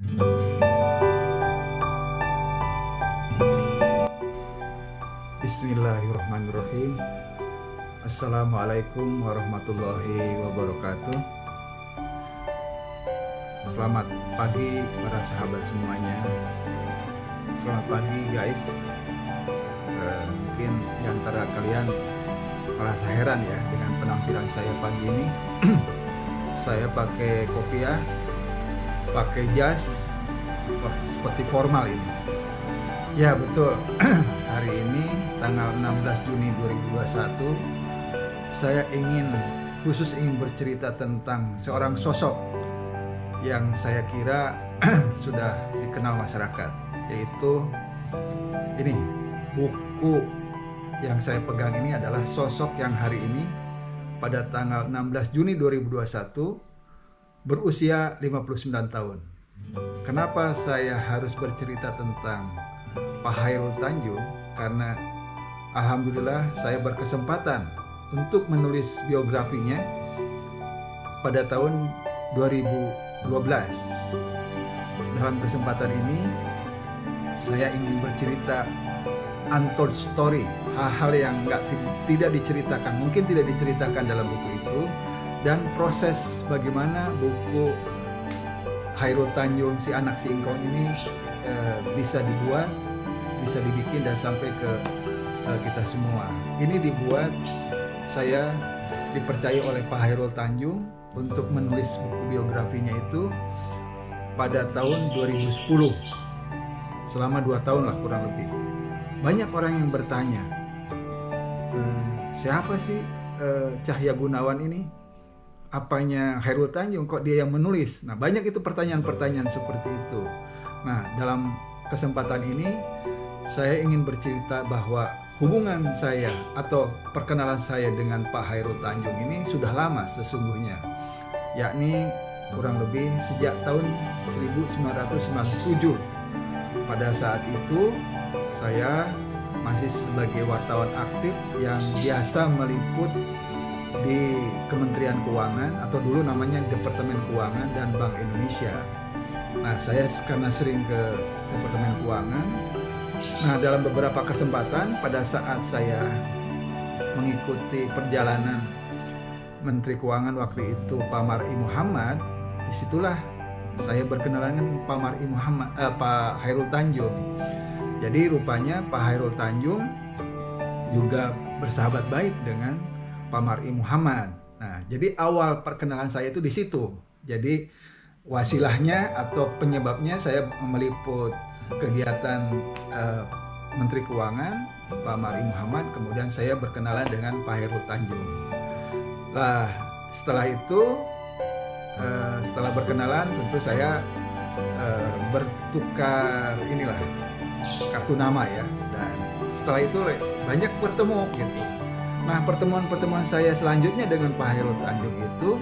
Bismillahirrahmanirrahim. Assalamualaikum warahmatullahi wabarakatuh. Selamat pagi para sahabat semuanya. Selamat pagi guys. Mungkin di antara kalian merasa heran ya dengan penampilan saya pagi ini. Saya pakai kopiah, pakai jas, seperti formal ini. Ya betul. Hari ini tanggal 16 Juni 2021 saya khusus ingin bercerita tentang seorang sosok yang saya kira sudah dikenal masyarakat, yaitu ini buku yang saya pegang ini adalah sosok yang hari ini pada tanggal 16 Juni 2021 berusia 59 tahun. Kenapa saya harus bercerita tentang Pak Chairul Tanjung? Karena alhamdulillah saya berkesempatan untuk menulis biografinya pada tahun 2012. Dalam kesempatan ini saya ingin bercerita untold story, hal-hal yang tidak diceritakan, mungkin tidak diceritakan dalam buku itu, dan proses bagaimana buku Chairul Tanjung si anak si ingkong ini bisa dibuat, bisa dibikin dan sampai ke kita semua. Ini dibuat, saya dipercaya oleh Pak Chairul Tanjung untuk menulis buku biografinya itu pada tahun 2010, selama 2 tahun lah kurang lebih. Banyak orang yang bertanya, siapa sih Cahya Gunawan ini? Apanya Chairul Tanjung kok dia yang menulis? Nah, banyak itu pertanyaan-pertanyaan seperti itu. Nah, dalam kesempatan ini saya ingin bercerita bahwa hubungan saya atau perkenalan saya dengan Pak Chairul Tanjung ini sudah lama sesungguhnya, yakni kurang lebih sejak tahun 1997. Pada saat itu saya masih sebagai wartawan aktif yang biasa meliput di Kementerian Keuangan atau dulu namanya Departemen Keuangan dan Bank Indonesia. Nah, saya karena sering ke Departemen Keuangan. Nah, dalam beberapa kesempatan pada saat saya mengikuti perjalanan Menteri Keuangan waktu itu Pak Mar'i Muhammad, disitulah saya berkenalan dengan Pak Chairul Tanjung. Jadi rupanya Pak Chairul Tanjung juga bersahabat baik dengan Pak Mar'i Muhammad. Nah, jadi awal perkenalan saya itu di situ. Jadi wasilahnya atau penyebabnya saya meliput kegiatan Menteri Keuangan Pak Mar'i Muhammad, kemudian saya berkenalan dengan Pak Chairul Tanjung. Nah, setelah itu setelah berkenalan tentu saya bertukar kartu nama ya, dan setelah itu banyak bertemu gitu. Nah, pertemuan-pertemuan saya selanjutnya dengan Pak Chairul Tanjung itu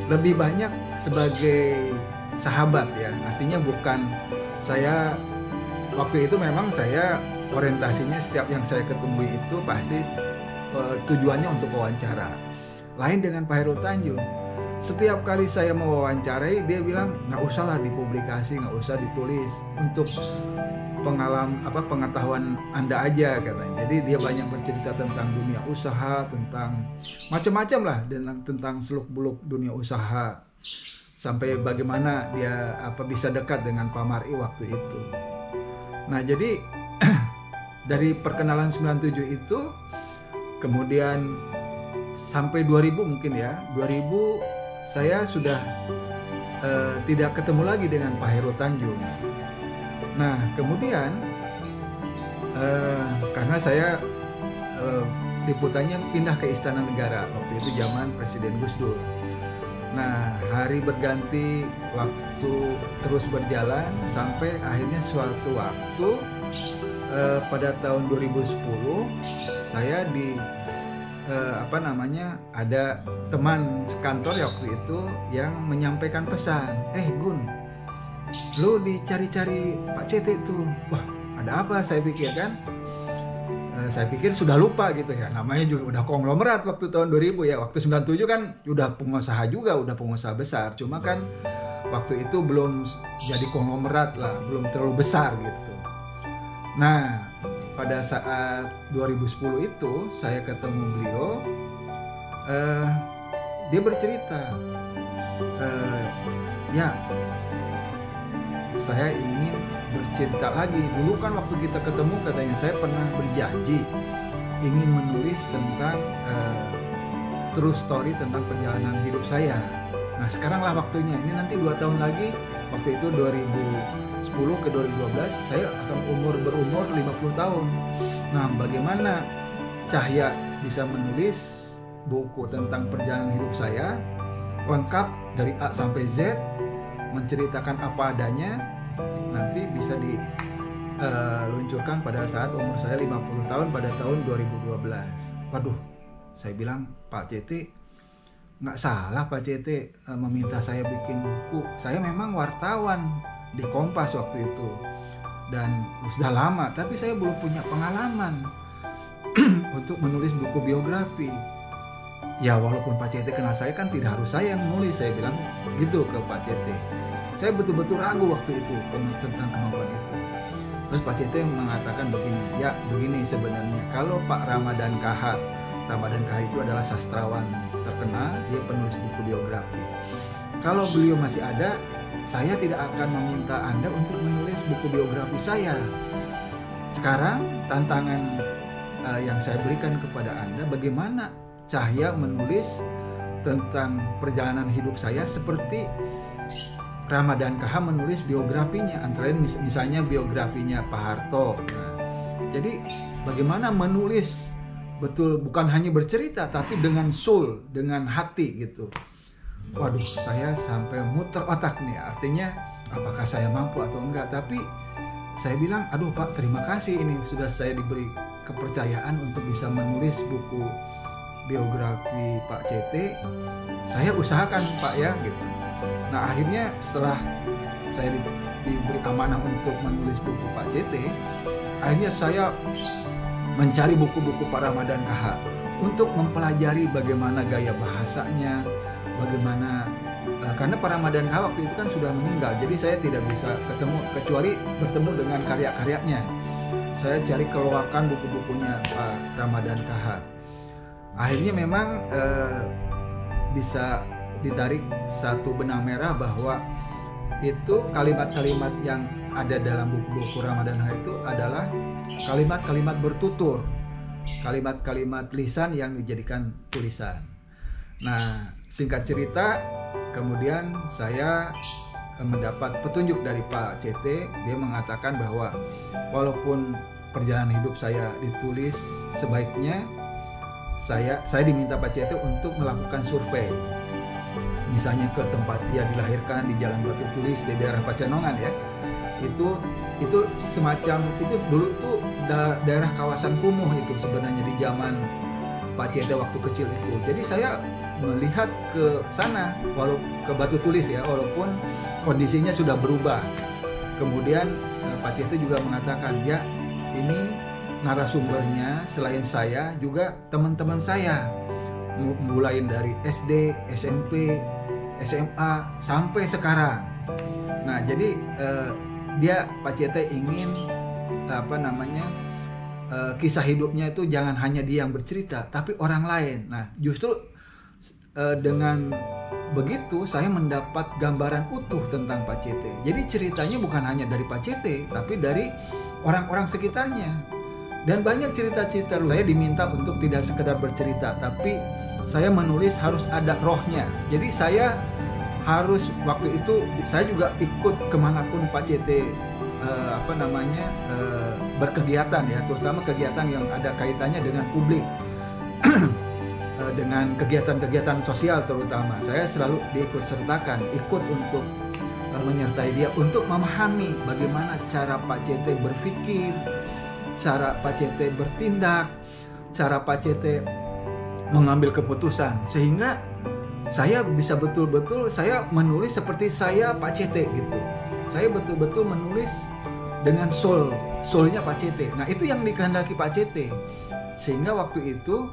lebih banyak sebagai sahabat ya, artinya bukan saya waktu itu memang saya orientasinya setiap yang saya ketemu itu pasti tujuannya untuk wawancara. Lain dengan Pak Chairul Tanjung. Setiap kali saya mau wawancarai, dia bilang nggak usah lah dipublikasi, nggak usah ditulis, untuk pengetahuan Anda aja katanya. Jadi dia banyak bercerita tentang dunia usaha, tentang macam-macam lah, tentang seluk-beluk dunia usaha, sampai bagaimana dia bisa dekat dengan Pak Mar'i waktu itu. Nah, jadi dari perkenalan 97 itu kemudian sampai 2000 mungkin ya, 2000 saya sudah tidak ketemu lagi dengan Pak Chairul Tanjung. Nah, kemudian karena saya liputannya pindah ke Istana Negara waktu itu zaman Presiden Gus Dur. Nah, hari berganti, waktu terus berjalan sampai akhirnya suatu waktu pada tahun 2010 saya ada teman sekantor ya waktu itu yang menyampaikan pesan, Gun, lu dicari-cari Pak CT tuh. Wah, ada apa? Saya pikir kan, saya pikir sudah lupa gitu ya, namanya juga udah konglomerat waktu tahun 2000 ya. Waktu 97 kan udah pengusaha juga, udah pengusaha besar, cuma kan waktu itu belum jadi konglomerat lah, belum terlalu besar gitu. Nah, pada saat 2010 itu saya ketemu beliau, dia bercerita, ya saya ingin bercerita lagi. Dulu kan waktu kita ketemu katanya saya pernah berjanji ingin menulis tentang true story tentang perjalanan hidup saya. Nah sekaranglah waktunya, ini nanti 2 tahun lagi, waktu itu 2010 ke 2012 saya akan berumur 50 tahun. Nah bagaimana Cahya bisa menulis buku tentang perjalanan hidup saya lengkap dari A sampai Z, menceritakan apa adanya, nanti bisa diluncurkan pada saat umur saya 50 tahun pada tahun 2012. Waduh, saya bilang, Pak CT, nggak salah Pak CT meminta saya bikin buku. Saya memang wartawan di Kompas waktu itu dan sudah lama, tapi saya belum punya pengalaman untuk menulis buku biografi. Ya walaupun Pak CT kenal saya, kan tidak harus saya yang menulis, saya bilang gitu ke Pak CT. Saya betul-betul ragu waktu itu tentang kemampuan itu. Terus Pak CT mengatakan begini, ya begini sebenarnya, kalau Pak Ramadhan KH itu adalah sastrawan terkenal, dia penulis buku biografi. Kalau beliau masih ada, saya tidak akan meminta Anda untuk menulis buku biografi saya. Sekarang tantangan yang saya berikan kepada Anda, bagaimana Cahya menulis tentang perjalanan hidup saya seperti Ramadhan KH menulis biografinya, antara lain misalnya biografinya Pak Harto. Nah, jadi bagaimana menulis betul, bukan hanya bercerita tapi dengan soul, dengan hati gitu. Waduh, saya sampai muter otak nih, artinya apakah saya mampu atau enggak. Tapi saya bilang, aduh Pak, terima kasih, ini sudah saya diberi kepercayaan untuk bisa menulis buku biografi Pak CT. Saya usahakan Pak ya gitu. Nah akhirnya setelah saya diberi amanah untuk menulis buku Pak CT, akhirnya saya mencari buku-buku Pak Ramadhan KH untuk mempelajari bagaimana gaya bahasanya, bagaimana karena Pak Ramadhan KH waktu itu kan sudah meninggal, jadi saya tidak bisa ketemu kecuali bertemu dengan karya-karyanya. Saya cari keloakan buku-bukunya Pak Ramadhan KH. Akhirnya memang bisa ditarik satu benang merah bahwa itu kalimat-kalimat yang ada dalam buku-buku Ramadhan KH itu adalah kalimat-kalimat bertutur, kalimat-kalimat lisan yang dijadikan tulisan. Nah, singkat cerita, kemudian saya mendapat petunjuk dari Pak CT. Dia mengatakan bahwa walaupun perjalanan hidup saya ditulis, sebaiknya saya diminta Pak CT untuk melakukan survei. Misalnya ke tempat dia dilahirkan di Jalan Batu Tulis di daerah Pacenongan ya. Itu semacam itu dulu tuh daerah kawasan kumuh itu sebenarnya di zaman Pak CT waktu kecil itu. Jadi saya melihat ke sana, ke Batu Tulis ya, walaupun kondisinya sudah berubah. Kemudian Pak CT juga mengatakan, ya ini narasumbernya selain saya juga teman-teman saya, mulai dari SD, SMP, SMA sampai sekarang. Nah jadi dia Pak CT ingin kisah hidupnya itu jangan hanya dia yang bercerita, tapi orang lain. Nah justru dengan begitu saya mendapat gambaran utuh tentang Pak CT. Jadi ceritanya bukan hanya dari Pak CT, tapi dari orang-orang sekitarnya. Dan banyak cerita-cerita. Saya diminta untuk tidak sekedar bercerita, tapi saya menulis harus ada rohnya. Jadi saya harus, waktu itu saya juga ikut kemanapun Pak CT berkegiatan ya, terutama kegiatan yang ada kaitannya dengan publik. Dengan kegiatan-kegiatan sosial terutama, saya selalu diikut sertakan, ikut untuk menyertai dia untuk memahami bagaimana cara Pak CT berpikir, cara Pak CT bertindak, cara Pak CT mengambil keputusan, sehingga saya bisa betul-betul saya menulis seperti saya Pak CT gitu. Saya betul-betul menulis dengan soulnya Pak CT. Nah itu yang dikehendaki Pak CT, sehingga waktu itu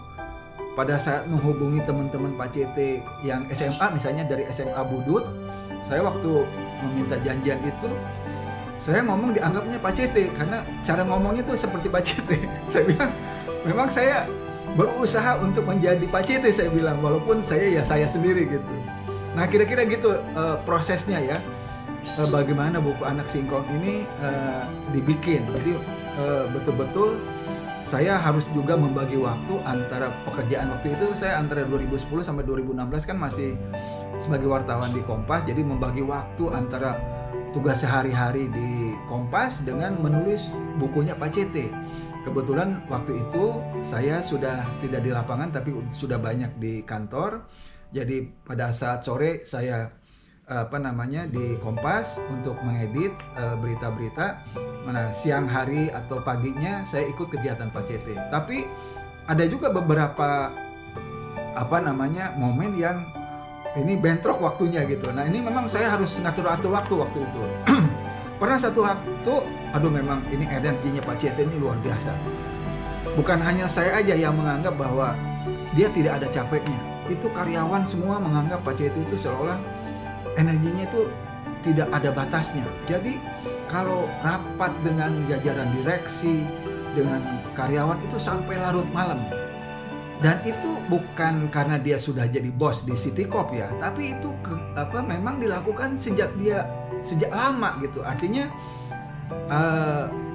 pada saat menghubungi teman-teman Pak CT yang SMA, misalnya dari SMA Budut, Saya waktu meminta janjian itu, saya ngomong dianggapnya Pak CT karena cara ngomongnya tuh seperti Pak CT. Saya bilang, memang saya berusaha untuk menjadi Pak CT, saya bilang, walaupun saya ya saya sendiri gitu. Nah kira-kira gitu prosesnya ya, bagaimana buku Anak Singkong ini dibikin. Jadi betul-betul saya harus juga membagi waktu antara pekerjaan. Waktu itu saya antara 2010 sampai 2016 kan masih sebagai wartawan di Kompas, jadi membagi waktu antara tugas sehari-hari di Kompas dengan menulis bukunya Pak CT. Kebetulan waktu itu saya sudah tidak di lapangan tapi sudah banyak di kantor. Jadi pada saat sore saya di Kompas untuk mengedit berita-berita. Mana siang hari atau paginya saya ikut kegiatan Pak CT. Tapi ada juga beberapa momen yang ini bentrok waktunya gitu. Nah ini memang saya harus ngatur-atur waktu itu. Pernah satu waktu, aduh memang ini energinya Pak CT ini luar biasa. Bukan hanya saya aja yang menganggap bahwa dia tidak ada capeknya. Itu karyawan semua menganggap Pak CT itu seolah-olah energinya itu tidak ada batasnya. Jadi kalau rapat dengan jajaran direksi, dengan karyawan itu sampai larut malam. Dan itu bukan karena dia sudah jadi bos di City Corp ya, tapi itu memang dilakukan sejak lama gitu. Artinya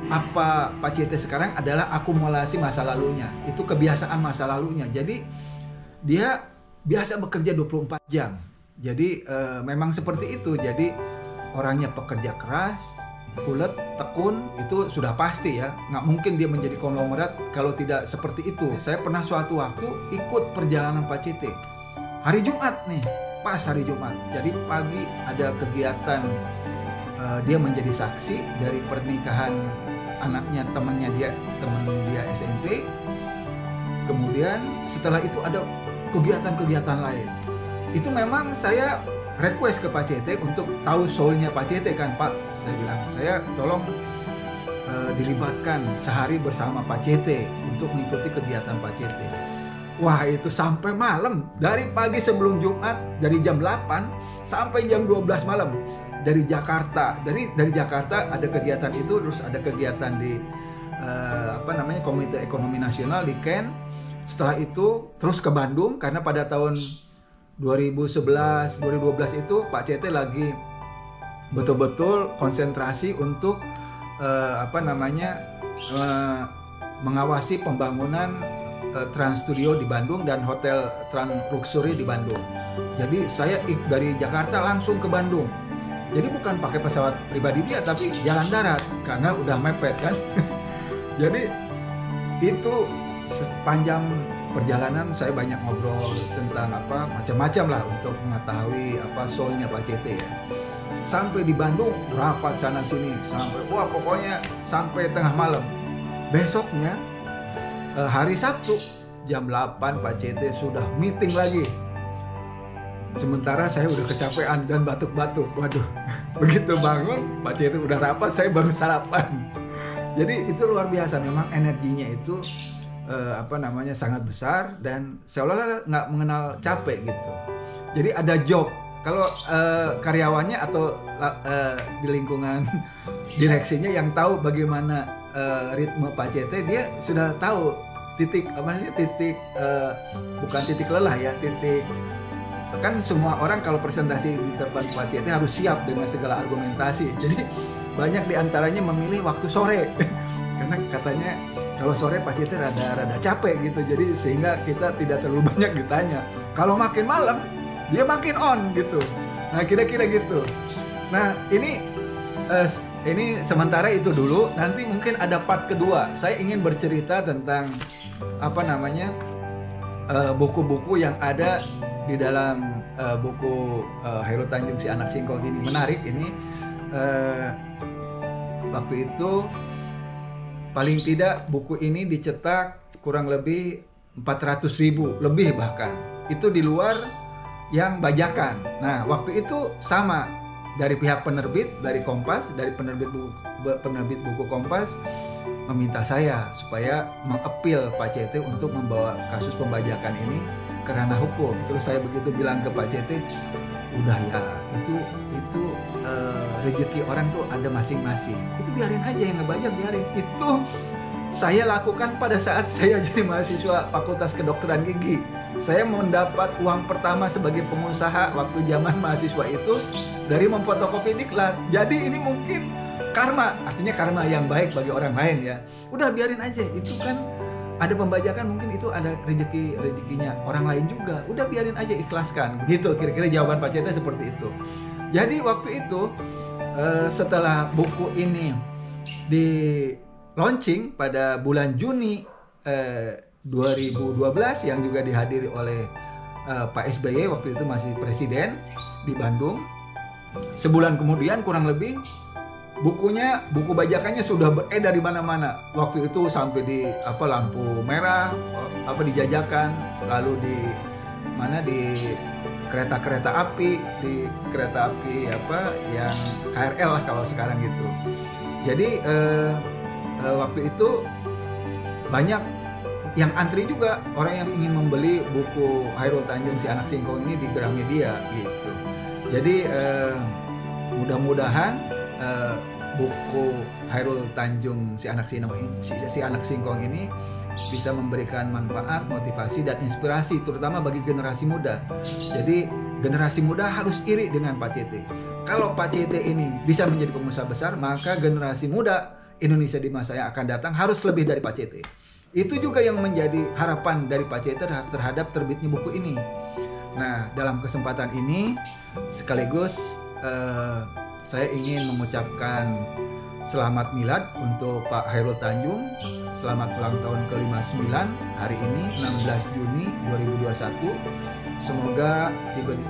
Pak CT sekarang adalah akumulasi masa lalunya. Itu kebiasaan masa lalunya. Jadi dia biasa bekerja 24 jam. Jadi memang seperti itu. Jadi orangnya pekerja keras, ulet, tekun, itu sudah pasti ya. Nggak mungkin dia menjadi konglomerat kalau tidak seperti itu. Saya pernah suatu waktu ikut perjalanan Pak CT hari Jumat nih, pas hari Jumat. Jadi pagi ada kegiatan, dia menjadi saksi dari pernikahan anaknya teman dia SMP. Kemudian setelah itu ada kegiatan-kegiatan lain. Itu memang saya request ke Pak CT untuk tahu soulnya Pak CT kan, Pak. Saya bilang, saya tolong dilibatkan sehari bersama Pak CT untuk mengikuti kegiatan Pak CT. Wah itu sampai malam, dari pagi sebelum Jumat, dari jam 8 sampai jam 12 malam. Dari Jakarta, dari Jakarta ada kegiatan itu, terus ada kegiatan di Komite Ekonomi Nasional di Ken. Setelah itu terus ke Bandung, karena pada tahun 2011, 2012 itu Pak CT lagi betul-betul konsentrasi untuk mengawasi pembangunan Trans Studio di Bandung dan Hotel Trans Luxury di Bandung. Jadi saya dari Jakarta langsung ke Bandung. Jadi bukan pakai pesawat pribadi dia, tapi jalan darat karena udah mepet kan. Jadi itu sepanjang perjalanan saya banyak ngobrol tentang macam-macam lah untuk mengetahui soulnya Pak CT ya. Sampai di Bandung rapat sana sini sampai pokoknya sampai tengah malam. Besoknya hari Sabtu jam 8 Pak CT sudah meeting lagi. Sementara saya udah kecapean dan batuk-batuk. Waduh, begitu bangun Pak CT udah rapat, saya baru sarapan. Jadi itu luar biasa, memang energinya itu sangat besar dan seolah-olah nggak mengenal capek gitu. Jadi ada job. Kalau karyawannya atau di lingkungan direksinya yang tahu bagaimana ritme Pak CT, dia sudah tahu bukan titik lelah ya, kan semua orang kalau presentasi di depan Pak CT harus siap dengan segala argumentasi. Jadi banyak diantaranya memilih waktu sore karena katanya kalau sore Pak CT rada capek gitu, jadi sehingga kita tidak terlalu banyak ditanya. Kalau makin malam dia makin on gitu. Nah kira-kira gitu. Nah ini sementara itu dulu. Nanti mungkin ada part kedua. Saya ingin bercerita tentang buku-buku yang ada di dalam buku Hairul Tanjung Si Anak Singkong ini. Menarik ini. Waktu itu paling tidak buku ini dicetak kurang lebih 400.000 lebih bahkan. Itu di luar yang bajakan. Nah waktu itu sama dari pihak penerbit, dari Kompas, dari penerbit buku Kompas meminta saya supaya mengapil Pak CT untuk membawa kasus pembajakan ini ke ranah hukum. Terus saya begitu bilang ke Pak CT, udah ya, itu rezeki orang tuh ada masing-masing, itu biarin aja, yang ngebajak biarin. Itu saya lakukan pada saat saya jadi mahasiswa Fakultas Kedokteran Gigi. Saya mendapat uang pertama sebagai pengusaha waktu zaman mahasiswa itu dari memfotokopi diklat. Jadi ini mungkin karma, artinya karma yang baik bagi orang lain ya. Udah biarin aja, itu kan ada pembajakan, mungkin itu ada rezekinya orang lain juga. Udah biarin aja, ikhlaskan. Begitu kira-kira jawaban Pak Cete seperti itu. Jadi waktu itu setelah buku ini di launching pada bulan Juni 2012 yang juga dihadiri oleh Pak SBY, waktu itu masih presiden di Bandung. Sebulan kemudian kurang lebih buku bajakannya sudah beredar di mana-mana. Waktu itu sampai di lampu merah dijajakan, lalu di kereta api, di kereta api yang KRL lah kalau sekarang gitu. Jadi waktu itu banyak yang antri juga, orang yang ingin membeli buku Chairul Tanjung Si Anak Singkong ini di Gramedia gitu. Jadi mudah-mudahan buku Chairul Tanjung Si Anak Singkong ini bisa memberikan manfaat, motivasi, dan inspirasi terutama bagi generasi muda. Jadi generasi muda harus iri dengan Pak Cete. Kalau Pak Cete ini bisa menjadi pengusaha besar, maka generasi muda Indonesia di masa yang akan datang harus lebih dari Pak Cete. Itu juga yang menjadi harapan dari Pak Cete terhadap terbitnya buku ini. Nah, dalam kesempatan ini sekaligus saya ingin mengucapkan selamat milad untuk Pak Chairul Tanjung. Selamat ulang tahun ke-59 hari ini 16 Juni 2021. Semoga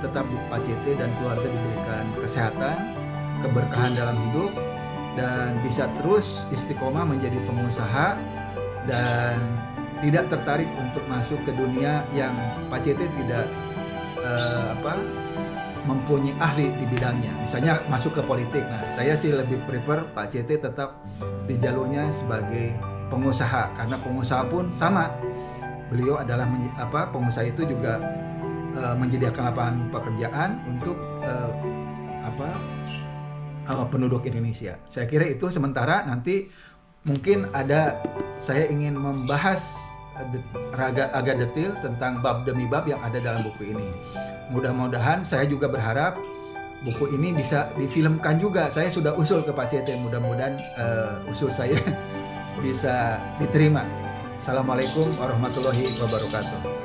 tetap Pak Cete dan keluarga diberikan kesehatan, keberkahan dalam hidup, dan bisa terus istiqomah menjadi pengusaha dan tidak tertarik untuk masuk ke dunia yang Pak Cete tidak mempunyai ahli di bidangnya, misalnya masuk ke politik. Nah, saya sih lebih prefer Pak Cete tetap di jalurnya sebagai pengusaha, karena pengusaha pun sama, beliau adalah pengusaha itu juga menyediakan lapangan pekerjaan untuk penduduk Indonesia. Saya kira itu sementara. Nanti mungkin saya ingin membahas agak detail tentang bab demi bab yang ada dalam buku ini. Mudah-mudahan, saya juga berharap buku ini bisa difilmkan juga. Saya sudah usul ke Pak Cete, mudah-mudahan usul saya bisa diterima. Assalamualaikum warahmatullahi wabarakatuh.